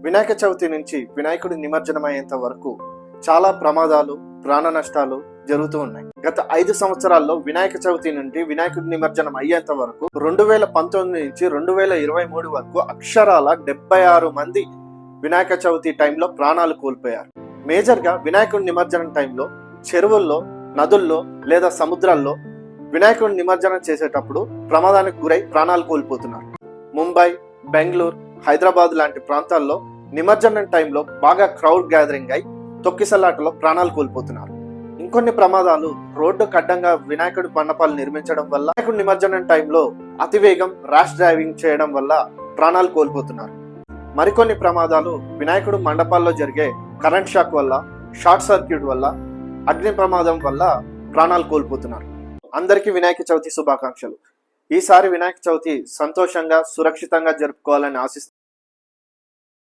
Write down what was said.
వినాయక చవితి నుంచి వినాయకుడి నిమజ్జనమయ్యేంత వరకు చాలా ప్రమాదాలు, ప్రాణ నష్టాలు జరుగుతూ ఉన్నాయి. గత 5 సంవత్సరాల్లో వినాయక చవితి నుండి వినాయకుడి నిమజ్జనం అయ్యేంత వరకు 2019 నుంచి 2023 వరకు అక్షరాల 76 మంది వినాయక చవితి టైంలో ప్రాణాలు కోల్పోయారు. మేజర్గా వినాయకుడి నిమజ్జనం టైంలో చెరువుల్లో, నదుల్లో లేదా సముద్రాల్లో వినాయకుడి నిమజ్జనం చేసేటప్పుడు ప్రమాదానికి గురై ప్రాణాలు కోల్పోతున్నారు. ముంబై, బెంగళూరు, హైదరాబాద్ లాంటి ప్రాంతాల్లో నిమజ్జనం టైంలో బాగా క్రౌడ్ గ్యాదరింగ్ అయి తొక్కిసలాటలో ప్రాణాలు కోల్పోతున్నారు. ఇంకొన్ని ప్రమాదాలు రోడ్డుకు అడ్డంగా వినాయకుడి మండపాలు నిర్మించడం వల్ల, వినాయకుడి నిమజ్జనం టైంలో అతివేగం, ర్యాష్ డ్రైవింగ్ చేయడం వల్ల ప్రాణాలు కోల్పోతున్నారు. మరికొన్ని ప్రమాదాలు వినాయకుడు మండపాల్లో జరిగే కరెంట్ షాక్ వల్ల, షార్ట్ సర్క్యూట్ వల్ల, అగ్ని ప్రమాదం వల్ల ప్రాణాలు కోల్పోతున్నారు. అందరికీ వినాయక చవితి శుభాకాంక్షలు. ఈసారి వినాయక చవితి సంతోషంగా, సురక్షితంగా జరుపుకోవాలని ఆశిస్తున్నాను.